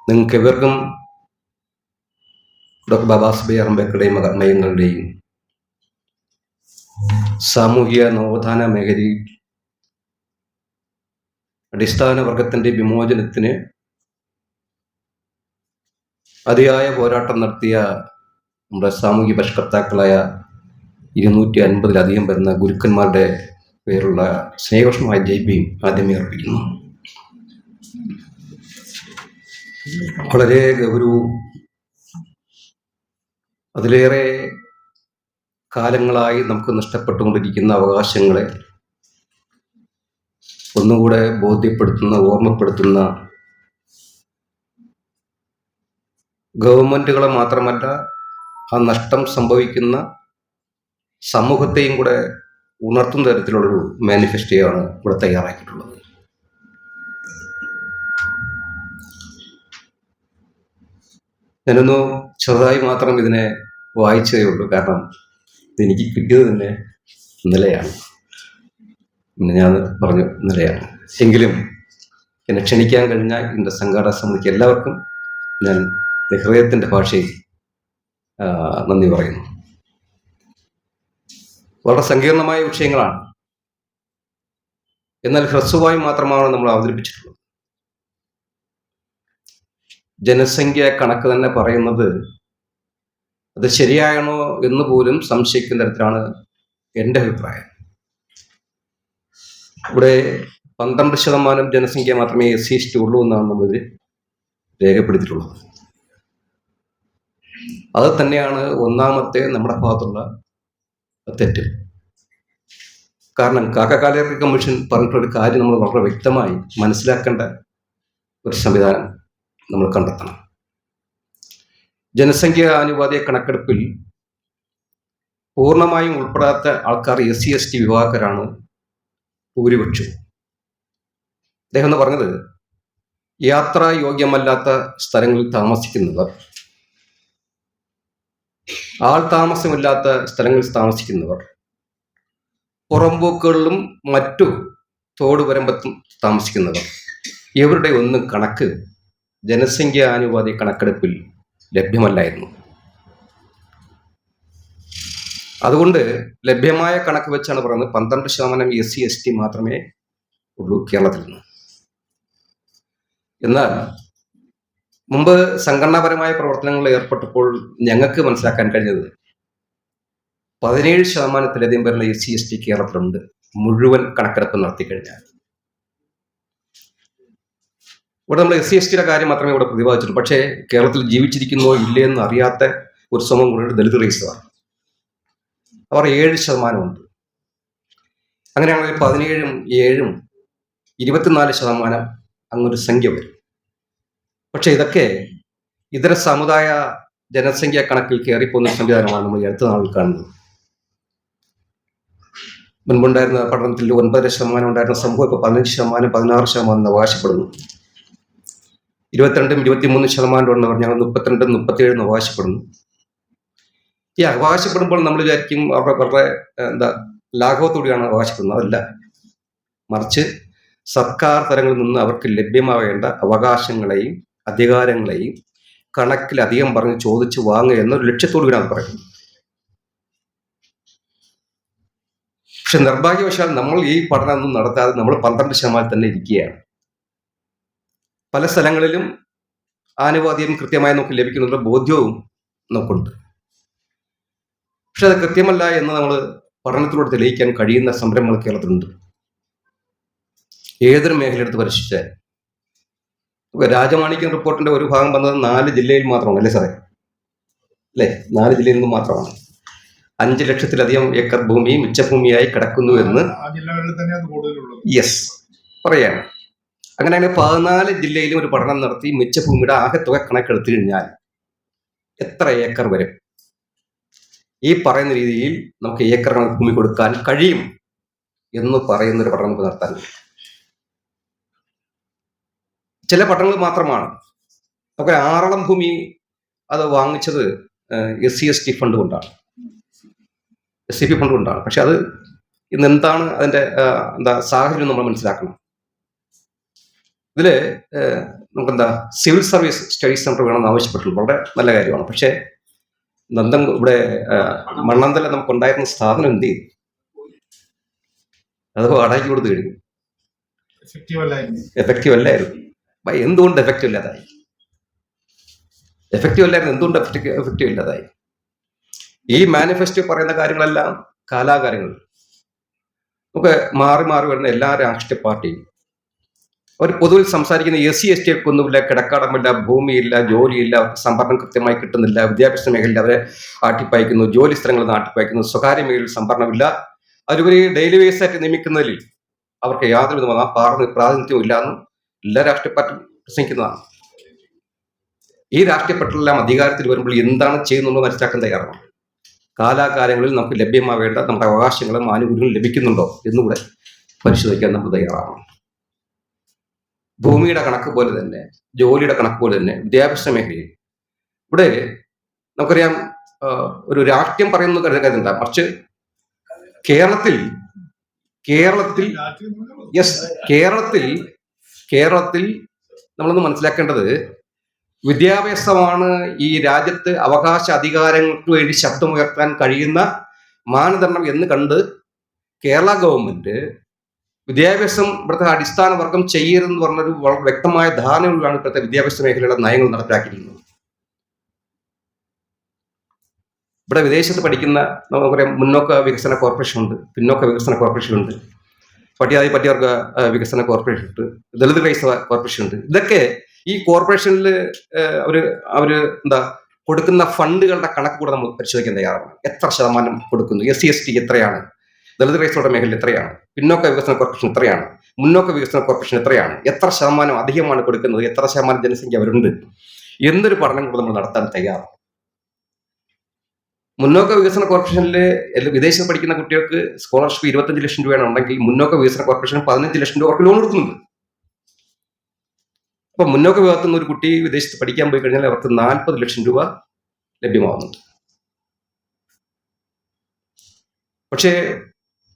നിങ്ങൾക്ക് ഇവർക്കും ഡോക്ടർ ബാബാ സാഹേബ് അംബേദ്കറുടെയും മയങ്ങളുടെയും സാമൂഹിക നവോത്ഥാന മേഖലയിൽ അടിസ്ഥാന വർഗത്തിന്റെ വിമോചനത്തിന് അതിയായ പോരാട്ടം നടത്തിയ നമ്മുടെ സാമൂഹിക പരിഷ്കർത്താക്കളായ 250-ലധികം വരുന്ന ഗുരുക്കന്മാരുടെ പേരുള്ള സ്നേഹോഷ്മമായ ജയ്ബിയും ആദ്യമേ അർപ്പിക്കുന്നു. വളരെ ഗൗരവവും അതിലേറെ കാലങ്ങളായി നമുക്ക് നഷ്ടപ്പെട്ടുകൊണ്ടിരിക്കുന്ന അവകാശങ്ങളെ ഒന്നുകൂടെ ബോധ്യപ്പെടുത്തുന്ന, ഓർമ്മപ്പെടുത്തുന്ന, ഗവൺമെന്റുകളെ മാത്രമല്ല ആ നഷ്ടം സംഭവിക്കുന്ന സമൂഹത്തെയും കൂടെ ഉണർത്തുന്ന തരത്തിലുള്ളൊരു മാനിഫെസ്റ്റോയാണ് ഇവിടെ തയ്യാറാക്കിയിട്ടുള്ളത്. ഞാനൊന്ന് ചെറുതായി മാത്രം ഇതിനെ വായിച്ചതേ ഉള്ളൂ. കാരണം ഇതെനിക്ക് കിട്ടിയത് തന്നെ ഇന്നലെയാണ്. പിന്നെ ഞാൻ പറഞ്ഞു ഇന്നലെയാണ്. എങ്കിലും എന്നെ ക്ഷണിക്കാൻ കഴിഞ്ഞ എൻ്റെ സംഘാടക സമിതിക്ക് എല്ലാവർക്കും ഞാൻ ഹൃദയത്തിൻ്റെ ഭാഷയിൽ നന്ദി പറയുന്നു. വളരെ സങ്കീർണമായ വിഷയങ്ങളാണ്, എന്നാൽ ഹ്രസ്വമായി മാത്രമാണ് നമ്മൾ അവതരിപ്പിച്ചിട്ടുള്ളത്. ജനസംഖ്യ കണക്ക് തന്നെ പറയുന്നത് അത് ശരിയാണോ എന്ന് പോലും സംശയിക്കുന്ന തരത്തിലാണ് എൻ്റെ അഭിപ്രായം. ഇവിടെ 12% ജനസംഖ്യ മാത്രമേ SC/ST ഉള്ളൂ എന്നാണ് നമ്മളിത് രേഖപ്പെടുത്തിയിട്ടുള്ളത്. അത് തന്നെയാണ് ഒന്നാമത്തെ നമ്മുടെ ഭാഗത്തുള്ള തെറ്റ്. കാരണം കാക്കക്കാലേറി കമ്മീഷൻ പറഞ്ഞിട്ടൊരു കാര്യം നമ്മൾ വളരെ വ്യക്തമായി മനസ്സിലാക്കേണ്ട ഒരു സംവിധാനം നമ്മൾ കണ്ടെത്തണം. ജനസംഖ്യ ആനുപാതിക കണക്കെടുപ്പിൽ പൂർണ്ണമായും ഉൾപ്പെടാത്ത ആൾക്കാർ SC/ST വിഭാഗക്കാരാണ് ഭൂരിപക്ഷം. അദ്ദേഹം എന്ന് പറഞ്ഞത് യാത്രാ യോഗ്യമല്ലാത്ത സ്ഥലങ്ങളിൽ താമസിക്കുന്നവർ, ആൾ താമസമില്ലാത്ത സ്ഥലങ്ങളിൽ താമസിക്കുന്നവർ, പുറമ്പോക്കുകളിലും മറ്റു തോടുവരമ്പത്തും താമസിക്കുന്നവർ, ഇവരുടെ ഒന്നും കണക്ക് ജനസംഖ്യ ആനുപാതിക കണക്കെടുപ്പിൽ ലഭ്യമല്ലായിരുന്നു. അതുകൊണ്ട് ലഭ്യമായ കണക്ക് വെച്ചാണ് പറയുന്നത് 12% SC/ST മാത്രമേ ഉള്ളൂ കേരളത്തിൽ നിന്ന്. എന്നാൽ മുമ്പ് സംഘടനാപരമായ പ്രവർത്തനങ്ങളിൽ ഏർപ്പെട്ടപ്പോൾ ഞങ്ങൾക്ക് മനസ്സിലാക്കാൻ കഴിഞ്ഞത് 17%-ലധികം വരുന്ന SC/ST കേരളത്തിലുണ്ട്, മുഴുവൻ കണക്കെടുപ്പ് നടത്തി കഴിഞ്ഞാൽ. ഇവിടെ നമ്മൾ SC/STയുടെ കാര്യം മാത്രമേ ഇവിടെ പ്രതിപാദിച്ചിട്ടുള്ളൂ. പക്ഷേ കേരളത്തിൽ ജീവിച്ചിരിക്കുന്നോ ഇല്ലേ എന്ന് അറിയാത്ത ഒരു സമൂഹം കൂടെ ദളിത് റേസുകാർ, അവർ 7% ഉണ്ട്. അങ്ങനെയാണെങ്കിൽ 17-ഉം 7-ഉം 24% അങ്ങൊരു സംഖ്യ വരും. പക്ഷെ ഇതൊക്കെ ഇതര സമുദായ ജനസംഖ്യ കണക്കിൽ കയറിപ്പോകുന്ന സംവിധാനമാണ് നമ്മൾ അടുത്ത നാളിൽ കാണുന്നത്. മുൻപുണ്ടായിരുന്ന പഠനത്തിൽ 9% ഉണ്ടായിരുന്ന സമൂഹം ഇപ്പോൾ 15%, 16% അവകാശപ്പെടുന്നു. 22-ഉം 23% ഉള്ളവർ ഞങ്ങൾ 32-ഉം 37-ഉം അവകാശപ്പെടുന്നു. ഈ അവകാശപ്പെടുമ്പോൾ നമ്മൾ വിചാരിക്കും അവരുടെ വളരെ ലാഘവത്തോടെയാണ് അവകാശപ്പെടുന്നത്. അതല്ല, മറിച്ച് സർക്കാർ തലങ്ങളിൽ നിന്ന് അവർക്ക് ലഭ്യമാവേണ്ട അവകാശങ്ങളെയും അധികാരങ്ങളെയും കണക്കിലധികം പറഞ്ഞ് ചോദിച്ച് വാങ്ങുക എന്നൊരു ലക്ഷ്യത്തോടു കൂടിയാണ് പറയുന്നത്. പക്ഷെ നിർഭാഗ്യവശാൽ നമ്മൾ ഈ പഠനമൊന്നും നടത്താതെ നമ്മൾ 12% തന്നെ ഇരിക്കുകയാണ്. പല സ്ഥലങ്ങളിലും ആനുപാതികം കൃത്യമായി നമുക്ക് ലഭിക്കുന്നുള്ള ബോധ്യവും നമുക്കുണ്ട്. പക്ഷെ അത് കൃത്യമല്ല എന്ന് നമ്മൾ പഠനത്തിലൂടെ തെളിയിക്കാൻ കഴിയുന്ന സംരംഭങ്ങൾ കേരളത്തിലുണ്ട്. ഏതൊരു മേഖല എടുത്ത് പരിശോധിച്ചാൽ രാജമാണിക്യം റിപ്പോർട്ടിന്റെ ഒരു ഭാഗം വന്നത് 4 ജില്ലയിൽ മാത്രമാണ്, അല്ലേ സാറേ? അല്ലേ, 4 ജില്ലയിൽ നിന്ന് മാത്രമാണ്. 5 ലക്ഷത്തിലധികം ഏക്കർ ഭൂമി മിച്ചഭൂമിയായി കിടക്കുന്നു എന്ന് പറയാണ്. അങ്ങനെയാണെങ്കിൽ 14 ജില്ലയിലും ഒരു പഠനം നടത്തി മിച്ചഭൂമിയുടെ ആകെ തുക കണക്കെടുത്തു കഴിഞ്ഞാൽ എത്ര ഏക്കർ വരും? ഈ പറയുന്ന രീതിയിൽ നമുക്ക് ഏക്കർ കണക്ക് ഭൂമി കൊടുക്കാൻ കഴിയും എന്ന് പറയുന്നൊരു പഠനം നമുക്ക് നടത്താൻ. ചില പഠനങ്ങൾ മാത്രമാണ്. നമുക്ക് 6 ഭൂമി അത് വാങ്ങിച്ചത് SC/ST ഫണ്ട് കൊണ്ടാണ്, SCP ഫണ്ട് കൊണ്ടാണ്. പക്ഷെ അത് ഇന്ന് എന്താണ് അതിൻ്റെ സാഹചര്യം നമ്മൾ മനസ്സിലാക്കണം. ഇതില് നമുക്കെന്താ സിവിൽ സർവീസ് സ്റ്റഡീസ് സെന്റർ വേണമെന്ന് ആവശ്യപ്പെട്ടുള്ളൂ. വളരെ നല്ല കാര്യമാണ്. പക്ഷേ നന്ദൻ ഇവിടെ മണ്ണന്തല നമുക്കുണ്ടായിരുന്ന സ്ഥാപനം എന്ത് ചെയ്തു? അത് വാടകയ്ക്ക് കൊടുത്തു കഴിഞ്ഞു. എഫക്റ്റീവ് അല്ലായിരുന്നു. എന്തുകൊണ്ട് എഫക്റ്റീവ് ഇല്ലാതായി? എഫക്റ്റീവ് അല്ലായിരുന്നു. എന്തുകൊണ്ട് എഫക്റ്റീവ് ഇല്ലാതായി? ഈ മാനിഫെസ്റ്റോ പറയുന്ന കാര്യങ്ങളെല്ലാം കാലാകാലങ്ങൾ നമുക്ക് മാറി മാറി വരുന്ന എല്ലാ രാഷ്ട്രീയ പാർട്ടിയും അവർ പൊതുവിൽ സംസാരിക്കുന്ന SC/ST ഒന്നുമില്ല, കിടക്കാടമില്ല, ഭൂമിയില്ല, ജോലിയില്ല, അവർക്ക് സംഭരണം കൃത്യമായി കിട്ടുന്നില്ല, വിദ്യാഭ്യാസ മേഖലയിൽ അവരെ ആട്ടിപ്പായിക്കുന്നു, ജോലി സ്ഥലങ്ങളിൽ നിന്ന് ആട്ടിപ്പായിക്കുന്നു, സ്വകാര്യ മേഖലയിൽ സംഭരണമില്ല, അതുവരെ ഡെയിലി വേസ് ആയിട്ട് നിയമിക്കുന്നതിൽ അവർക്ക് യാതൊരു വിധമായ പ്രാതിനിധ്യവും ഇല്ല എന്നും എല്ലാ രാഷ്ട്രീയ പാർട്ടിയും പ്രസംഗിക്കുന്നതാണ്. ഈ രാഷ്ട്രീയ പാർട്ടികളെല്ലാം അധികാരത്തിൽ വരുമ്പോൾ എന്താണ് ചെയ്യുന്നുണ്ടോ മനസ്സിലാക്കാൻ തയ്യാറാണ്. കാലാകാലങ്ങളിൽ നമുക്ക് ലഭ്യമാവേണ്ട നമ്മുടെ അവകാശങ്ങളും ആനുകൂല്യങ്ങളും ലഭിക്കുന്നുണ്ടോ എന്നുകൂടെ പരിശോധിക്കാൻ നമ്മൾ തയ്യാറാണ്. ഭൂമിയുടെ കണക്ക് പോലെ തന്നെ, ജോലിയുടെ കണക്ക് പോലെ തന്നെ വിദ്യാഭ്യാസ മേഖലയിൽ ഇവിടെ നമുക്കറിയാം, ഒരു രാഷ്ട്രീയം പറയുന്ന കരുതണ്ട, മറിച്ച് കേരളത്തിൽ നമ്മളൊന്ന് മനസ്സിലാക്കേണ്ടത് വിദ്യാഭ്യാസമാണ് ഈ രാജ്യത്ത് അവകാശ അധികാരങ്ങൾക്ക് വേണ്ടി ശബ്ദമുയർത്താൻ കഴിയുന്ന മാനദണ്ഡം എന്ന് കണ്ട് കേരള ഗവൺമെന്റ് വിദ്യാഭ്യാസം ഇവിടുത്തെ അടിസ്ഥാന വർഗം ചെയ്യരുതെന്ന് പറഞ്ഞൊരു വളരെ വ്യക്തമായ ധാരണയോടാണ് ഇപ്പോഴത്തെ വിദ്യാഭ്യാസ മേഖലയുടെ നയങ്ങൾ നടപ്പിലാക്കിയിരിക്കുന്നത്. ഇവിടെ വിദേശത്ത് പഠിക്കുന്ന നമുക്കറിയാം, മുന്നോക്ക വികസന കോർപ്പറേഷൻ ഉണ്ട്, പിന്നോക്ക വികസന കോർപ്പറേഷൻ ഉണ്ട്, പട്ടികവർഗ വികസന കോർപ്പറേഷൻ ഉണ്ട്, ദളിത് ക്രൈസ്തവ കോർപ്പറേഷൻ ഉണ്ട്. ഇതൊക്കെ ഈ കോർപ്പറേഷനിൽ അവര് എന്താ കൊടുക്കുന്ന ഫണ്ടുകളുടെ കണക്ക് കൂടെ നമ്മൾ പരിശോധിക്കാൻ തയ്യാറാണ്. എത്ര ശതമാനം കൊടുക്കുന്നു, SC/ST എത്രയാണ്, ദളിത് ക്രൈസ്തവരുടെ മേഖലയിൽ എത്രയാണ്, പിന്നോക്ക വികസന കോർപ്പറേഷൻ എത്രയാണ്, മുന്നോക്ക വികസന കോർപ്പറേഷൻ എത്രയാണ്, എത്ര ശതമാനം അധികമാണ് കൊടുക്കുന്നത്, എത്ര ശതമാനം ജനസംഖ്യ അവരുണ്ട് എന്നൊരു പഠനം കൂടെ നമ്മൾ നടത്താൻ തയ്യാറാണ്. മുന്നോക്ക വികസന കോർപ്പറേഷനിൽ വിദേശത്ത് പഠിക്കുന്ന കുട്ടികൾക്ക് സ്കോളർഷിപ്പ് 25 ലക്ഷം രൂപയാണ് ഉണ്ടെങ്കിൽ മുന്നോക്ക വികസന കോർപ്പറേഷൻ 15 ലക്ഷം രൂപ അവർക്ക് ലോൺ കൊടുക്കുന്നുണ്ട്. അപ്പൊ മുന്നോക്ക വിഭാഗത്തിൽ നിന്ന് ഒരു കുട്ടി വിദേശത്ത് പഠിക്കാൻ പോയി കഴിഞ്ഞാൽ അവർക്ക് 40 ലക്ഷം രൂപ ലഭ്യമാകുന്നുണ്ട്. പക്ഷേ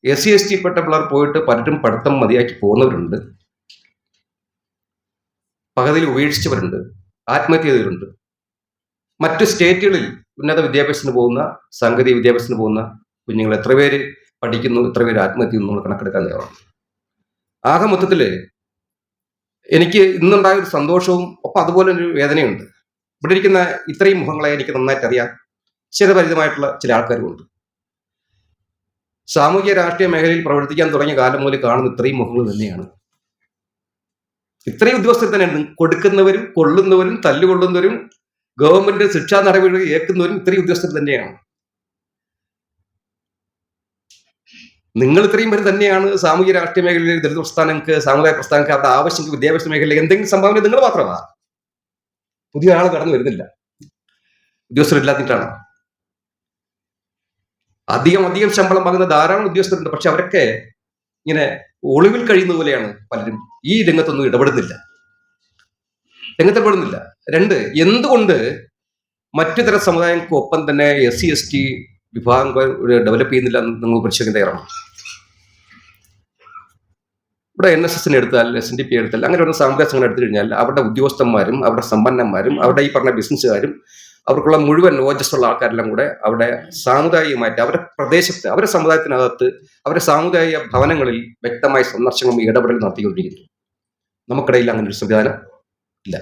SC/ST പെട്ട പിള്ളേർ പോയിട്ട് പലരും പഠിത്തം മതിയാക്കി പോകുന്നവരുണ്ട്, പകുതിയിൽ ഉപേക്ഷിച്ചവരുണ്ട്, ആത്മഹത്യ ചെയ്തവരുണ്ട്. മറ്റു സ്റ്റേറ്റുകളിൽ ഉന്നത വിദ്യാഭ്യാസത്തിന് പോകുന്ന, സാങ്കേതിക വിദ്യാഭ്യാസത്തിന് പോകുന്ന കുഞ്ഞുങ്ങൾ എത്ര പേര് പഠിക്കുന്നു, എത്ര പേര് ആത്മഹത്യ ചെയ്യുന്നു നമ്മൾ കണക്കെടുക്കാൻ തയ്യാറാണ്. ആകെ മൊത്തത്തില് എനിക്ക് ഇന്നുണ്ടായ ഒരു സന്തോഷവും ഒപ്പം അതുപോലെ ഒരു വേദനയുണ്ട്. ഇവിടെ ഇരിക്കുന്ന ഇത്രയും മുഖങ്ങളെ എനിക്ക് നന്നായിട്ട് അറിയാം, ചിരപരിചിതമായിട്ടുള്ള ചില ആൾക്കാരുമുണ്ട്. സാമൂഹ്യ രാഷ്ട്രീയ മേഖലയിൽ പ്രവർത്തിക്കാൻ തുടങ്ങിയ കാലം മുതൽ കാണുന്ന ഇത്രയും മുഖങ്ങൾ തന്നെയാണ്. ഇത്രയും ഉദ്യോഗസ്ഥർ തന്നെയാണ് കൊടുക്കുന്നവരും കൊള്ളുന്നവരും തല്ലുകൊള്ളുന്നവരും ഗവൺമെന്റ് ശിക്ഷാ നടപടികൾ ഏൽക്കുന്നവരും ഇത്രയും ഉദ്യോഗസ്ഥർ തന്നെയാണ്. നിങ്ങൾ ഇത്രയും പേര് തന്നെയാണ് സാമൂഹ്യ രാഷ്ട്രീയ മേഖലയിൽ ദളിത് പ്രസ്ഥാനങ്ങൾക്ക്, സാമുദായിക പ്രസ്ഥാനങ്ങൾക്ക് അവരുടെ ആവശ്യങ്ങൾക്ക് വിദ്യാഭ്യാസ മേഖലയിൽ എന്തെങ്കിലും സംഭാവന നിങ്ങൾ മാത്രമാണ്. പുതിയ ആൾ കടന്നു വരുന്നില്ല, ഉദ്യോഗസ്ഥരില്ലാത്തിട്ടാണ്. അധികം ശമ്പളം വാങ്ങുന്ന ധാരാളം ഉദ്യോഗസ്ഥരുണ്ട്. പക്ഷെ അവരൊക്കെ ഇങ്ങനെ ഒളിവിൽ കഴിയുന്ന പോലെയാണ് പലരും. ഈ രംഗത്തൊന്നും ഇടപെടുന്നില്ല. 2, എന്തുകൊണ്ട് മറ്റു തര സമുദായങ്ങൾക്ക് ഒപ്പം തന്നെ SC/ST വിഭാഗം ഡെവലപ്പ് ചെയ്യുന്നില്ല എന്ന് നിങ്ങൾ പരിശോധിക്കാൻ തയ്യാറാണ്. ഇവിടെ NSS എടുത്താൽ, SNDP എടുത്താൽ, അങ്ങനെ ഒരു സാമുദായിക സംഘടന എടുത്തു കഴിഞ്ഞാൽ അവരുടെ ഉദ്യോഗസ്ഥന്മാരും അവരുടെ സമ്പന്നന്മാരും അവരുടെ ഈ പറഞ്ഞ ബിസിനസ്സുകാരും അവർക്കുള്ള മുഴുവൻ ഓജസ്സുള്ള ആൾക്കാരെല്ലാം കൂടെ അവിടെ സാമുദായികമായിട്ട് അവരുടെ പ്രദേശത്ത്, അവരുടെ സമുദായത്തിനകത്ത്, അവരുടെ സാമുദായിക ഭവനങ്ങളിൽ വ്യക്തമായ സന്ദർശനവും ഇടപെടൽ നടത്തിക്കൊണ്ടിരിക്കുന്നു. നമുക്കിടയിൽ അങ്ങനെ ഒരു സംവിധാനം ഇല്ല.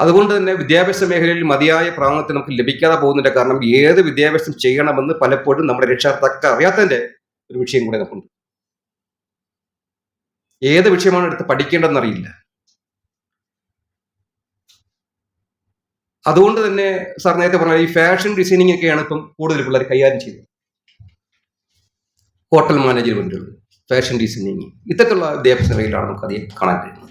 അതുകൊണ്ട് തന്നെ വിദ്യാഭ്യാസ മേഖലയിൽ മതിയായ പ്രാമുഖ്യം നമുക്ക് ലഭിക്കാതെ പോകുന്നതിന്റെ കാരണം ഏത് വിദ്യാഭ്യാസം ചെയ്യണമെന്ന് പലപ്പോഴും നമ്മുടെ രക്ഷകർത്താക്കൾ അറിയാത്തതിന്റെ ഒരു വിഷയം കൂടെ നമുക്കുണ്ട്. ഏത് വിഷയമാണ് എടുത്ത് പഠിക്കേണ്ടതെന്ന് അറിയില്ല. അതുകൊണ്ട് തന്നെ സാർ നേരത്തെ പറഞ്ഞ ഈ ഫാഷൻ ഡിസൈനിങ് ഒക്കെയാണ് ഇപ്പം കൂടുതൽ പിള്ളേർ കൈകാര്യം ചെയ്യുന്നത്. ഹോട്ടൽ മാനേജ്മെന്റുകൾ, ഫാഷൻ ഡിസൈനിങ്, ഇത്തരത്തിലുള്ള വിദ്യാഭ്യാസ മേഖലയിലാണ് നമുക്ക് അധികം കാണാൻ കഴിയുന്നത്.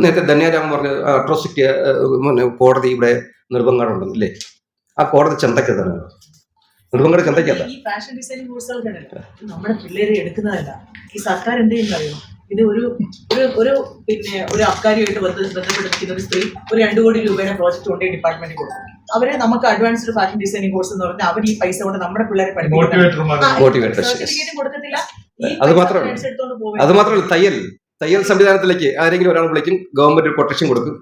നേരത്തെ ധന്യാരാമൻ പറഞ്ഞ അട്രോസിറ്റി കോടതി ഇവിടെ നെടുമങ്ങാടുണ്ടെന്ന് അല്ലേ? ആ കോടതി ചന്തക്കത്താണ്, നെടുമങ്ങാട് ചന്തക്കത്ത. ഈ ഫാഷൻ ഡിസൈനിങ് കോഴ്സുകൾക്കല്ല നമ്മുടെ പിള്ളേരെ എടുക്കുന്നതല്ല. ഈ സർക്കാർ എന്ത് ചെയ്യുന്നറിയോ? ഇത് ഒരു അബ്കാരിയായിട്ട് ബന്ധപ്പെടുത്തിക്കുന്ന ഒരു സ്ത്രീ ഒരു 2 കോടി രൂപയുടെ പ്രോജക്റ്റ് കൊണ്ടേ ഡിപ്പാർട്ട്മെന്റിൽ കൊടുക്കും. അവര് നമുക്ക് അഡ്വാൻസ്ഡ് ഫാഷൻ ഡിസൈനിങ് കോഴ്സ് എന്ന് പറഞ്ഞാൽ അവർ ഈ പൈസ കൊണ്ട് നമ്മുടെ പിള്ളേരെ മോട്ടിവേറ്റർ സർട്ടിഫിക്കറ്റും കൊടുക്കത്തില്ല, ഈ അത് പൈസ മാത്രമല്ല എടുത്തോണ്ട് അത് മാത്രമല്ല തയ്യൽ സംവിധാനത്തിലേക്ക് ആരെങ്കിലും ഒരാൾ വിളിക്കും, ഗവൺമെന്റ് കൊട്ടേഷൻ കൊടുക്കും,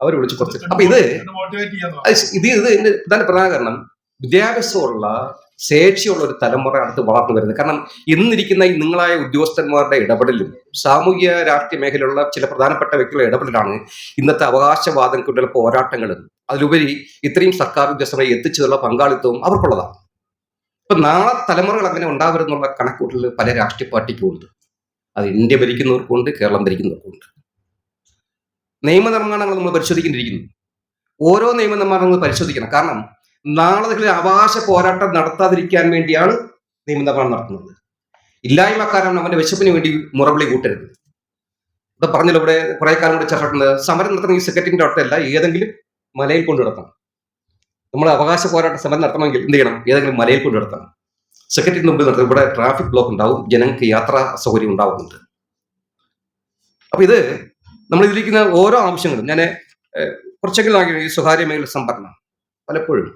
അവർ വിളിച്ച് കുറച്ച്. അപ്പൊ ഇതിന്റെ പ്രധാന കാരണം വിദ്യാഭ്യാസമുള്ള ശേഷിയുള്ള ഒരു തലമുറ അടുത്ത് വളർന്നു വരുന്നത്. കാരണം ഇന്നിരിക്കുന്ന ഈ നിങ്ങളായ ഉദ്യോഗസ്ഥന്മാരുടെ ഇടപെടലും സാമൂഹ്യ രാഷ്ട്രീയ മേഖലയിലുള്ള ചില പ്രധാനപ്പെട്ട വ്യക്തികളുടെ ഇടപെടലാണ് ഇന്നത്തെ അവകാശവാദങ്ങൾക്കുള്ള പോരാട്ടങ്ങളും അതിലുപരി ഇത്രയും സർക്കാർ ഉദ്യോഗസ്ഥരെ എത്തിച്ചതുള്ള പങ്കാളിത്തവും അവർക്കുള്ളതാണ്. ഇപ്പൊ നാളെ തലമുറകൾ അങ്ങനെ ഉണ്ടാവരുന്നുള്ള കണക്കൂട്ടൽ പല രാഷ്ട്രീയ പാർട്ടിക്കും ഉണ്ട്. അത് ഇന്ത്യ ഭരിക്കുന്നവർക്കുണ്ട്, കേരളം ഭരിക്കുന്നവർക്കുണ്ട്. നിയമനിർമ്മാണങ്ങൾ നമ്മൾ പരിശോധിക്കേണ്ടിയിരിക്കുന്നു. ഓരോ നിയമനിർമ്മാണങ്ങൾ പരിശോധിക്കണം. കാരണം നാളെ അവകാശ പോരാട്ടം നടത്താതിരിക്കാൻ വേണ്ടിയാണ് നിയമനിർമ്മാണം നടത്തുന്നത്. ഇല്ലായ്മക്കാരാണ് അവന്റെ വിശപ്പിന് വേണ്ടി മുറവിളി കൂട്ടരുത്. ഇവിടെ പറഞ്ഞല്ലോ, ഇവിടെ കുറെ കാലം കൂടെ ചർച്ച സമരം നടത്തുന്ന ഈ സെക്രട്ടറിന്റെ അടുത്തല്ല, ഏതെങ്കിലും മലയിൽ കൊണ്ടു നടത്തണം. നമ്മൾ അവകാശ പോരാട്ട സമരം നടത്തണമെങ്കിൽ എന്ത് ചെയ്യണം? ഏതെങ്കിലും മലയിൽ കൊണ്ടു നടത്തണം. സെക്രട്ടറിന് മുമ്പിൽ നടത്തും. ഇവിടെ ട്രാഫിക് ബ്ലോക്ക് ഉണ്ടാവും, ജനങ്ങൾക്ക് യാത്രാ സൗകര്യം ഉണ്ടാവുന്നുണ്ട്. അപ്പൊ ഇത് നമ്മൾ ഇതിലിരിക്കുന്ന ഓരോ ആവശ്യങ്ങളും ഞാൻ കുറച്ചെങ്കിലും ഈ സ്വകാര്യ മേഖല സംഭരണം പലപ്പോഴും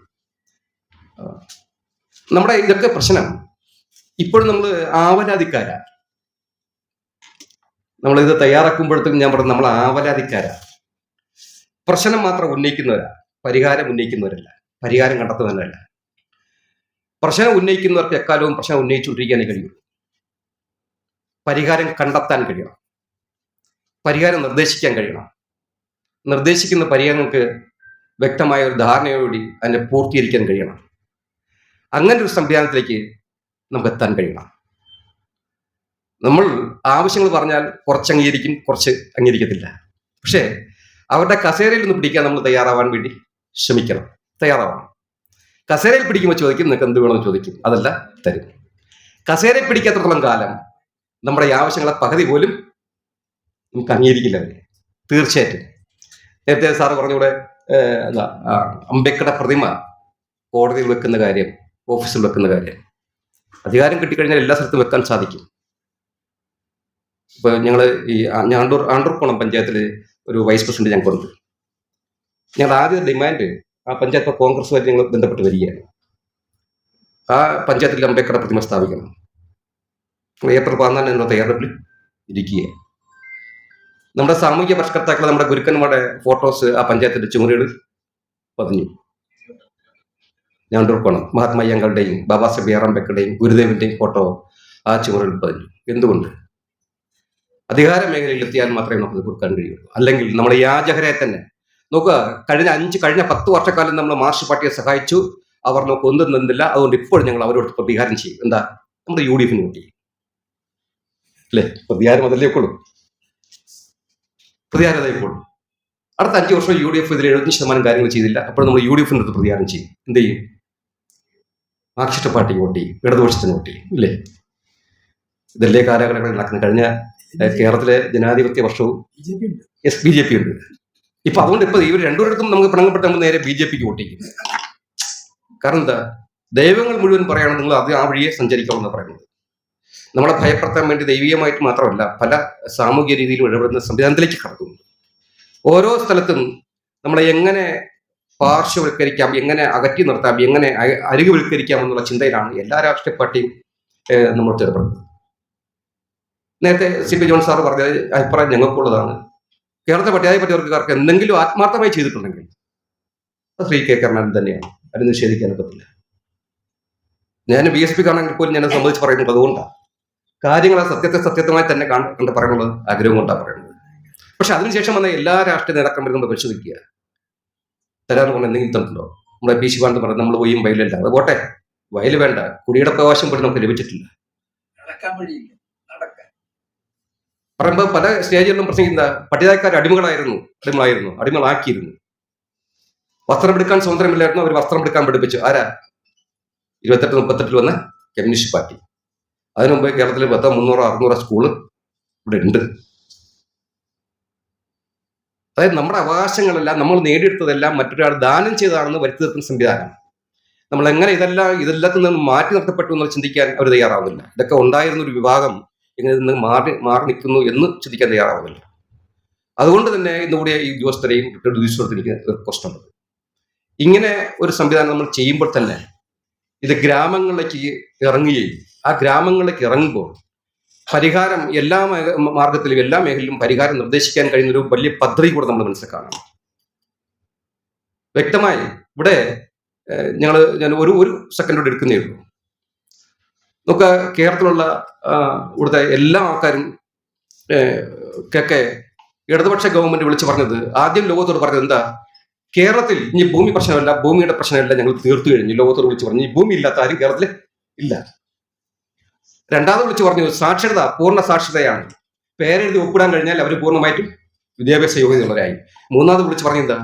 നമ്മുടെ ഇതൊക്കെ പ്രശ്നം ഇപ്പോഴും നമ്മൾ ആവലാതിക്കാരാ. നമ്മളിത് തയ്യാറാക്കുമ്പോഴത്തേക്കും ഞാൻ പറഞ്ഞു നമ്മൾ ആവലാതിക്കാരാ. പ്രശ്നം മാത്രം ഉന്നയിക്കുന്നവരാ, പരിഹാരം ഉന്നയിക്കുന്നവരല്ല, പരിഹാരം കണ്ടെത്തുന്നവരല്ല. പ്രശ്നം ഉന്നയിക്കുന്നവർക്ക് എക്കാലവും പ്രശ്നം ഉന്നയിച്ചുകൊണ്ടിരിക്കാനേ കഴിയുള്ളൂ. പരിഹാരം കണ്ടെത്താൻ കഴിയണം, പരിഹാരം നിർദ്ദേശിക്കാൻ കഴിയണം. നിർദ്ദേശിക്കുന്ന പരിഹാരങ്ങൾക്ക് വ്യക്തമായ ഒരു ധാരണയോടുകൂടി അതിനെ പൂർത്തീകരിക്കാൻ കഴിയണം. അങ്ങനെ ഒരു സംവിധാനത്തിലേക്ക് നമുക്ക് എത്താൻ കഴിയണം. നമ്മൾ ആവശ്യങ്ങൾ പറഞ്ഞാൽ കുറച്ച് അംഗീകരിക്കും, കുറച്ച് അംഗീകരിക്കത്തില്ല. പക്ഷേ അവരുടെ കസേരയിൽ നിന്ന് പിടിക്കാൻ നമ്മൾ തയ്യാറാവാൻ വേണ്ടി ശ്രമിക്കണം, തയ്യാറാവണം. കസേരയിൽ പിടിക്കുമ്പോൾ ചോദിക്കും നിങ്ങൾക്ക് എന്ത് വേണമെന്ന് ചോദിക്കും, അതല്ല തരും. കസേരയിൽ പിടിക്കാത്തത്തോളം കാലം നമ്മുടെ ഈ ആവശ്യങ്ങളെ പകുതി പോലും നമുക്ക് അംഗീകരിക്കില്ല അവര്, തീർച്ചയായിട്ടും. നേരത്തെ സാറ് പറഞ്ഞൂടെ അംബേദ്കറുടെ പ്രതിമ കോടതിയിൽ വെക്കുന്ന കാര്യം, ഓഫീസിൽ വെക്കുന്ന കാര്യം, അധികാരം കിട്ടിക്കഴിഞ്ഞാൽ എല്ലാ സ്ഥലത്തും വെക്കാൻ സാധിക്കും. ഇപ്പൊ ഞങ്ങള് ഈ ആണ്ടൂർക്കോണം പഞ്ചായത്തിൽ ഒരു വൈസ് പ്രസിഡന്റ് ഞങ്ങൾക്കുണ്ട്. ഞങ്ങളുടെ ആദ്യ ഡിമാൻഡ് ആ പഞ്ചായത്ത് കോൺഗ്രസുമായിട്ട് ഞങ്ങൾ ബന്ധപ്പെട്ട് വരികയാണ്. ആ പഞ്ചായത്തിൽ അംബേദ്കറുടെ പ്രതിമ സ്ഥാപിക്കണം. ഏപ്രിൽ 14 തയ്യാറെടുപ്പിൽ ഇരിക്കുകയാണ്. നമ്മുടെ സാമൂഹ്യ പരിഷ്കർത്താക്കൾ, നമ്മുടെ ഗുരുക്കന്മാരുടെ ഫോട്ടോസ് ആ പഞ്ചായത്തിന്റെ ചുമരുകളിൽ പതിഞ്ഞു. ഞാണ്ടൂർക്കോണം മഹാത്മയ്യങ്ങളുടെയും ബാബാ സാഹേബ് ബി ആർ അംബേദ്കറുടെയും ഗുരുദേവന്റെയും ഫോട്ടോ ആ ചുമരുകളിൽ പതിഞ്ഞു. എന്തുകൊണ്ട്? അധികാര മേഖലയിൽ എത്തിയാൽ മാത്രമേ നമുക്ക് കൊടുക്കാൻ കഴിയുള്ളൂ. അല്ലെങ്കിൽ നമ്മുടെ യാചകരെ തന്നെ നോക്കുക. കഴിഞ്ഞ 10 വർഷക്കാലം നമ്മൾ മാർക്സിസ്റ്റ് പാർട്ടിയെ സഹായിച്ചു, അവർ നമുക്ക് ഒന്നും നിന്നില്ല. അതുകൊണ്ട് ഇപ്പോൾ ഞങ്ങൾ അവരോട് പ്രതികാരം ചെയ്യും. എന്താ? നമ്മുടെ UDF വോട്ട് ചെയ്യും, അല്ലേ? പ്രതികാരം അതല്ലേ ഉള്ളൂ, പ്രതികാരം അതേക്കുള്ളൂ. അടുത്ത 5 വർഷം UDF ഇതിൽ 75% കാര്യങ്ങൾ ചെയ്തില്ല. അപ്പോൾ നമ്മൾ UDF അടുത്ത് പ്രതികാരം ചെയ്യും. എന്ത് ചെയ്യും? മാർക്സിസ്റ്റ് പാർട്ടിക്ക് വോട്ട് ചെയ്യും, ഇടതുപക്ഷത്തിന് വോട്ട് ചെയ്യും, ഇല്ലേ? ഇതല്ലേ കാലഘട്ടങ്ങളിൽ നടക്കുന്നത്. കഴിഞ്ഞ കേരളത്തിലെ ജനാധിപത്യ വർഷവും BJP ഉണ്ട്. ഇപ്പൊ അതുകൊണ്ട് ഇപ്പൊ ഇവർ രണ്ടുപേർക്കും നമുക്ക് പിണങ്ങപ്പെട്ട നമ്മൾ നേരെ BJPക്ക് വോട്ട് ചെയ്യും. കാരണം എന്താ? ദൈവങ്ങൾ മുഴുവൻ പറയണം നിങ്ങൾ അത് ആ വഴിയെ സഞ്ചരിക്കണമെന്ന് പറയുന്നത്. നമ്മളെ ഭയപ്പെടുത്താൻ വേണ്ടി ദൈവീയമായിട്ട് മാത്രമല്ല പല സാമൂഹ്യ രീതിയിലും ഇടപെടുന്ന സംവിധാനത്തിലേക്ക് കടക്കുന്നു. ഓരോ സ്ഥലത്തും നമ്മളെ എങ്ങനെ പാർശ്വവൽക്കരിക്കാം, എങ്ങനെ അകറ്റി നിർത്താം, എങ്ങനെ അരികുവൽക്കരിക്കാം എന്നുള്ള ചിന്തയിലാണ് എല്ലാ രാഷ്ട്രീയ പാർട്ടിയും നമ്മൾ ചേർപ്പെടുന്നത്. നേരത്തെ CP ജോൺ സാർ പറഞ്ഞ അഭിപ്രായം ഞങ്ങൾക്കുള്ളതാണ്. കേരളത്തെ പട്ടികവർഗക്കാർക്ക് എന്തെങ്കിലും ആത്മാർത്ഥമായി ചെയ്തിട്ടുണ്ടെങ്കിൽ അത് ശ്രീ കെ കരുണാകരൻ തന്നെയാണ്, അത് നിഷേധിക്കാനൊക്കത്തില്ല. ഞാൻ BSP കാണാമെങ്കിൽ പോലും ഞാൻ സംബന്ധിച്ച് പറയുന്നത് അതുകൊണ്ടാണ്. കാര്യങ്ങളെ സത്യമായി തന്നെ കണ്ട് പറയാനുള്ളത് ആഗ്രഹം കൊണ്ടാണ് പറയുന്നത്. പക്ഷെ അതിനുശേഷം വന്ന എല്ലാ രാഷ്ട്രീയ നേതാക്കന്മാരും നമ്മൾ പരിശോധിക്കുക. തരാന്ന് പറഞ്ഞാൽ എന്തെങ്കിലും തന്നിട്ടുണ്ടോ? നമ്മുടെ PC കാണ്ട് പറഞ്ഞത് നമ്മൾ പോയും വയലില്ല, അത് പോട്ടെ, വയൽ വേണ്ട, കുടിയുടെ പ്രവാസം പോലും നമുക്ക് ലഭിച്ചിട്ടില്ല. പറയുമ്പോൾ പല സ്റ്റേജുകളിലും പ്രസംഗിക്കുന്ന പട്ടികക്കാർ അടിമകളാക്കിയിരുന്നു. വസ്ത്രം എടുക്കാൻ സ്വാതന്ത്ര്യമില്ലായിരുന്നു, അവർ വസ്ത്രം എടുക്കാൻ പഠിപ്പിച്ചു. ആരാ? 28-38 വന്ന കമ്മ്യൂണിസ്റ്റ് പാർട്ടി. അതിനു മുമ്പ് കേരളത്തിൽ 300-600 സ്കൂള് ഇവിടെ ഉണ്ട്. അതായത് നമ്മുടെ അവകാശങ്ങളെല്ലാം നമ്മൾ നേടിയെടുത്തതെല്ലാം മറ്റൊരാൾ ദാനം ചെയ്തതാണെന്ന് വരുത്തി തീർക്കുന്ന സംവിധാനം. നമ്മൾ എങ്ങനെ ഇതെല്ലാത്തിൽ നിന്ന് മാറ്റി നിർത്തപ്പെട്ടു എന്ന് ചിന്തിക്കാൻ അവർ തയ്യാറാവുന്നില്ല. ഇതൊക്കെ ഉണ്ടായിരുന്ന ഒരു വിഭാഗം ഇങ്ങനെ നിന്ന് മാറി നിൽക്കുന്നു എന്ന് ചിന്തിക്കാൻ തയ്യാറാവുന്നില്ല. അതുകൊണ്ട് തന്നെ ഇന്നുകൂടി ഈ ഉദ്യോഗസ്ഥരെയും ഉദ്യോഗസ്ഥർക്ക് എനിക്ക് റിക്വസ്റ്റ് ഉണ്ട്. ഇങ്ങനെ ഒരു സംവിധാനം നമ്മൾ ചെയ്യുമ്പോൾ തന്നെ ഇത് ഗ്രാമങ്ങളിലേക്ക് ഇറങ്ങുകയും ആ ഗ്രാമങ്ങളിലേക്ക് ഇറങ്ങുമ്പോൾ പരിഹാരം എല്ലാ മാർഗത്തിലും എല്ലാ മേഖലയിലും പരിഹാരം നിർദ്ദേശിക്കാൻ കഴിയുന്ന ഒരു വലിയ പദ്ധതി കൂടെ നമ്മൾ മനസ്സിൽ കാണണം. വ്യക്തമായി ഇവിടെ ഞാൻ ഒരു സെക്കൻഡോട് എടുക്കുന്നേ ഉള്ളൂ. നമുക്ക് കേരളത്തിലുള്ള ഇവിടുത്തെ എല്ലാ ആൾക്കാരും ഒക്കെ ഇടതുപക്ഷ ഗവൺമെന്റ് വിളിച്ചു പറഞ്ഞത്, ആദ്യം ലോകത്തോട് പറഞ്ഞത് എന്താ, കേരളത്തിൽ ഇനി ഭൂമി പ്രശ്നമല്ല, ഭൂമിയുടെ പ്രശ്നമല്ല, ഞങ്ങൾ തീർത്തു കഴിഞ്ഞു. ലോകത്തോട് വിളിച്ചു പറഞ്ഞു ഈ ഭൂമി ഇല്ലാത്ത ആരും കേരളത്തിൽ ഇല്ല. രണ്ടാമത് വിളിച്ചു പറഞ്ഞു സാക്ഷരത പൂർണ്ണ സാക്ഷരതയാണ്, പേരെഴുതി ഒപ്പിടാൻ കഴിഞ്ഞാൽ അവർ പൂർണ്ണമായിട്ടും വിദ്യാഭ്യാസ യോഗ്യതയുള്ളവരായി. മൂന്നാമത് വിളിച്ചു പറഞ്ഞ എന്താ,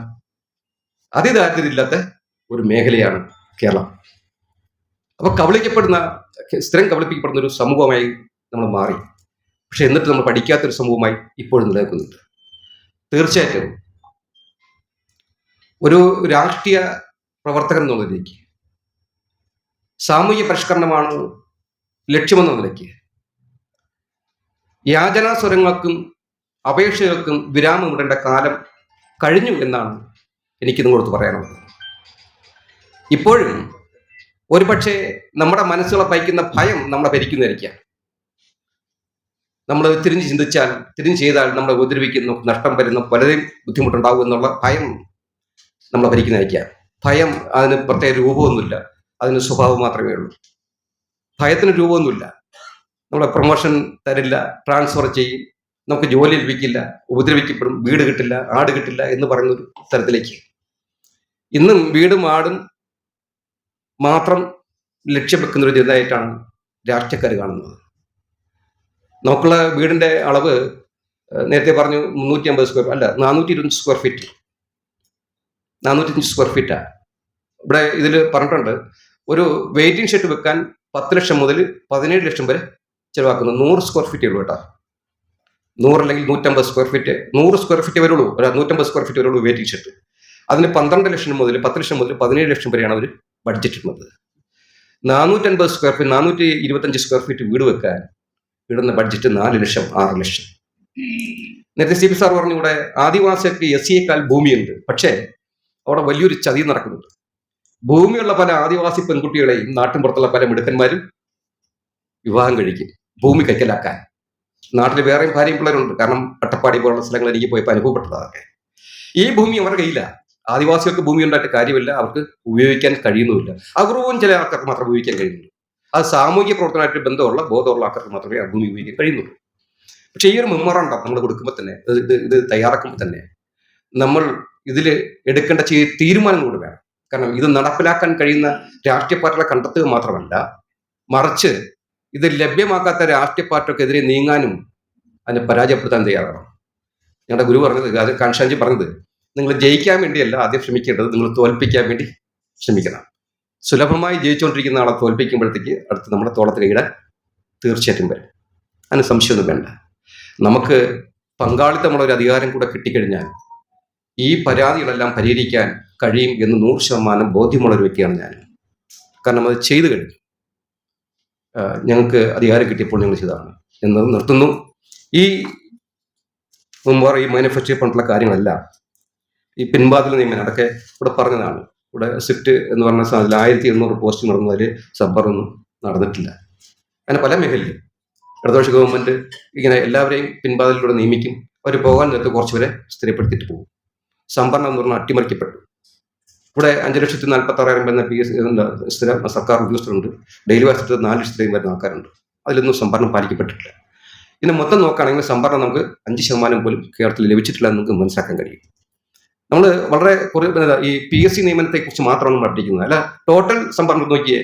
അതിദാരിദ്ര്യമില്ലാത്ത ഒരു മേഖലയാണ് കേരളം. അപ്പൊ സ്ഥിരം കബളിപ്പിക്കപ്പെടുന്ന ഒരു സമൂഹമായി നമ്മൾ മാറി. പക്ഷെ എന്നിട്ട് നമ്മൾ പഠിക്കാത്തൊരു സമൂഹമായി ഇപ്പോഴും നിലനിൽക്കുന്നുണ്ട്. തീർച്ചയായിട്ടും ഒരു രാഷ്ട്രീയ പ്രവർത്തകൻ എന്നുള്ള നിലയ്ക്ക്, സാമൂഹ്യ പരിഷ്കരണമാണ് ലക്ഷ്യമെന്ന നിലയ്ക്ക്, യാചനാ സ്വരങ്ങൾക്കും അപേക്ഷകൾക്കും വിരാമമിടേണ്ട കാലം കഴിഞ്ഞു എന്നാണ് എനിക്ക് നിങ്ങളോട് പറയാനുള്ളത്. ഇപ്പോഴും ഒരുപക്ഷെ നമ്മുടെ മനസ്സുകളെ പയക്കുന്ന ഭയം നമ്മളെ ഭരിക്കുന്നതായിരിക്കാം. നമ്മൾ തിരിഞ്ഞ് ചെയ്താൽ നമ്മളെ ഉപദ്രവിക്കുന്നു, നഷ്ടം വരുന്നു, പലരെയും ബുദ്ധിമുട്ടുണ്ടാവും എന്നുള്ള ഭയം നമ്മളെ ഭരിക്കുന്നതായിരിക്കാം. ഭയം അതിന് പ്രത്യേക രൂപമൊന്നുമില്ല, അതിന് സ്വഭാവം മാത്രമേ ഉള്ളൂ. ഭയത്തിന് രൂപമൊന്നുമില്ല. നമ്മളെ പ്രൊമോഷൻ തരില്ല, ട്രാൻസ്ഫർ ചെയ്യും, നമുക്ക് ജോലി ലഭിക്കില്ല, ഉപദ്രവിക്കപ്പെടും, വീട് കിട്ടില്ല, ആട് കിട്ടില്ല എന്ന് പറയുന്നൊരു തരത്തിലേക്ക് ഇന്നും വീടും ആടും മാത്രം ലക്ഷ്യം വെക്കുന്ന ഒരു ജനതയായിട്ടാണ് രാഷ്ട്രീയക്കാർ കാണുന്നത്. നമുക്കുള്ള വീടിന്റെ അളവ് നേരത്തെ പറഞ്ഞു 350 സ്ക്വയർ അല്ല, 420 സ്ക്വയർ ഫീറ്റ്, 405 സ്ക്വയർ ഫീറ്റാണ്. ഇവിടെ ഇതിൽ പറഞ്ഞിട്ടുണ്ട്, ഒരു വെയിറ്റിംഗ് ഷെഡ് വെക്കാൻ 10 ലക്ഷം മുതൽ 17 ലക്ഷം വരെ ചിലവാക്കുന്നു. 100 സ്ക്വയർ ഫീറ്റേ ഉള്ളൂ കേട്ടോ. 100 അല്ലെങ്കിൽ 150 സ്ക്വയർ ഫീറ്റ്, 100 സ്ക്വയർ ഫീറ്റ് വരുള്ളൂ, 150 സ്ക്വയർ ഫീറ്റ് വരുള്ളൂ വെയിറ്റിംഗ് ഷെഡ്. അതിന് 12 ലക്ഷം മുതൽ 10 ലക്ഷം മുതൽ 17 ലക്ഷം വരെയാണ് അവർ ബഡ്ജറ്റ് ഇടുന്നത്. 450 സ്ക്വയർ ഫീറ്റ്, 425 സ്ക്വയർ ഫീറ്റ് വീട് വെക്കാൻ ഇടുന്ന ബഡ്ജറ്റ് 4 ലക്ഷം 6 ലക്ഷം. നേരത്തെ CP സാർ പറഞ്ഞു ഇവിടെ ആദിവാസികൾക്ക് SC-യേക്കാൾ ഭൂമിയുണ്ട്. പക്ഷേ അവിടെ വലിയൊരു ചതി നടക്കുന്നുണ്ട്. ഭൂമിയുള്ള പല ആദിവാസി പെൺകുട്ടികളെയും നാട്ടിൻപുറത്തുള്ള പല മിടുക്കന്മാരും വിവാഹം കഴിക്കും ഭൂമി കൈക്കലാക്കാൻ. നാട്ടിൽ വേറെയും ഭാര്യയും പിള്ളേരുണ്ട്. കാരണം അട്ടപ്പാടി പോലുള്ള സ്ഥലങ്ങൾ എനിക്ക് പോയപ്പോൾ അനുഭവപ്പെട്ടതൊക്കെ. ഈ ഭൂമി അവരുടെ കയ്യില്ല. ആദിവാസികൾക്ക് ഭൂമി ഉണ്ടായിട്ട് കാര്യമില്ല, അവർക്ക് ഉപയോഗിക്കാൻ കഴിയുന്നുമില്ല. അപൂർവവും ചില ആൾക്കാർക്ക് മാത്രം ഉപയോഗിക്കാൻ കഴിയുന്നുള്ളൂ. അത് സാമൂഹിക പ്രവർത്തനമായിട്ട് ബോധമുള്ള ആൾക്കാർക്ക് മാത്രമേ ആ ഭൂമി ഉപയോഗിക്കാൻ കഴിയുന്നുള്ളൂ. പക്ഷേ ഈ ഒരു മെമ്മോറാണ്ടം നമ്മൾ കൊടുക്കുമ്പോൾ തന്നെ, ഇത് തയ്യാറാക്കുമ്പോൾ തന്നെ നമ്മൾ ഇതിൽ എടുക്കേണ്ട ചില തീരുമാനങ്ങളോട് വേണം. കാരണം ഇത് നടപ്പിലാക്കാൻ കഴിയുന്ന രാഷ്ട്രീയ പാർട്ടികളെ കണ്ടെത്തുക മാത്രമല്ല, മറിച്ച് ഇത് ലഭ്യമാക്കാത്ത രാഷ്ട്രീയ പാർട്ടികൾക്കെതിരെ നീങ്ങാനും അതിനെ പരാജയപ്പെടുത്താൻ തയ്യാറാണ്. ഞങ്ങളുടെ ഗുരു പറഞ്ഞത്, അത് കാൻഷാൻജി പറഞ്ഞത്, നിങ്ങൾ ജയിക്കാൻ വേണ്ടിയല്ല ആദ്യം ശ്രമിക്കേണ്ടത്, നിങ്ങൾ തോൽപ്പിക്കാൻ വേണ്ടി ശ്രമിക്കണം. സുലഭമായി ജയിച്ചുകൊണ്ടിരിക്കുന്ന ആളെ തോൽപ്പിക്കുമ്പോഴത്തേക്ക് അടുത്ത് നമ്മുടെ തോളത്തിലിടാൻ തീർച്ചയായിട്ടും വരും. അതിന് സംശയമൊന്നും വേണ്ട. നമുക്ക് പങ്കാളിത്തമുള്ള ഒരു അധികാരം കൂടെ കിട്ടിക്കഴിഞ്ഞാൽ ഈ പരാതികളെല്ലാം പരിഹരിക്കാൻ കഴിയും എന്ന് 100% ബോധ്യമുള്ള ഒരു വ്യക്തിയാണ് ഞാൻ. കാരണം അത് ചെയ്തു കഴിഞ്ഞു. ഞങ്ങൾക്ക് അധികാരം കിട്ടിയപ്പോൾ ഞങ്ങൾ ചെയ്തതാണ് എന്ന് നിർത്തുന്നു. ഈ മാനിഫെസ്റ്റോ പറഞ്ഞിട്ടുള്ള കാര്യങ്ങളെല്ലാം ഈ പിൻവാതിൽ നിയമനം അതൊക്കെ ഇവിടെ പറഞ്ഞതാണ്. ഇവിടെ സ്വിഫ്റ്റ് എന്ന് പറഞ്ഞ സാധനത്തിൽ 1800 പോസ്റ്റ് നടന്നതിൽ സംഭരണമൊന്നും നടന്നിട്ടില്ല. അങ്ങനെ പല മേഖലയിലും ഇടതുപക്ഷ ഗവൺമെന്റ് ഇങ്ങനെ എല്ലാവരെയും പിൻവാതിലൂടെ നിയമിക്കും. അവർ പോകാൻ നേരത്തെ കുറച്ചുപേരെ സ്ഥിരപ്പെടുത്തിയിട്ട് പോകും. സംഭരണം എന്ന് പറഞ്ഞാൽ അട്ടിമറിക്കപ്പെട്ടു. ഇവിടെ 5,46,000 എന്ന PS സ്ഥിര സർക്കാർ ഉദ്യോഗസ്ഥരുണ്ട്. ഡെയിലി വാസത്തിൽ 4 ലക്ഷത്തിലേയും വരുന്ന ആൾക്കാരുണ്ട്. അതിലൊന്നും സംഭരണം പാലിക്കപ്പെട്ടിട്ടില്ല. ഇതിനെ മൊത്തം നോക്കുകയാണെങ്കിൽ സംഭരണം നമുക്ക് 5% പോലും കേരളത്തിൽ ലഭിച്ചിട്ടില്ല എന്ന് നമുക്ക് മനസ്സിലാക്കാൻ കഴിയും. നമ്മൾ വളരെ ഈ PSC നിയമനത്തെക്കുറിച്ച് മാത്രമാണ് നമ്മൾ പഠിക്കുന്നത്. അല്ല, ടോട്ടൽ സംഭരണം നോക്കിയേ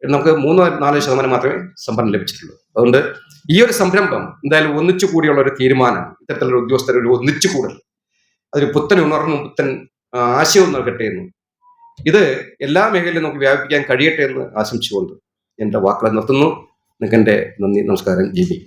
നമുക്ക് 3-4% മാത്രമേ സംഭരണം ലഭിച്ചിട്ടുള്ളൂ. അതുകൊണ്ട് ഈ ഒരു സംരംഭം എന്തായാലും ഒന്നിച്ചു കൂടിയുള്ള ഒരു തീരുമാനം, ഇത്തരത്തിലുള്ള ഉദ്യോഗസ്ഥർ ഒരു ഒന്നിച്ചു കൂടൽ, അതൊരു പുത്തൻ ഉണർവും പുത്തൻ ആശയവും നൽകട്ടെ എന്നും ഇത് എല്ലാ മേഖലയിലും നമുക്ക് വ്യാപിപ്പിക്കാൻ കഴിയട്ടെ എന്ന് ആശംസിച്ചുകൊണ്ട് എൻ്റെ വാക്കുകൾ നിർത്തുന്നു. നിങ്ങൾക്ക് എൻ്റെ നന്ദി, നമസ്കാരം. ജി.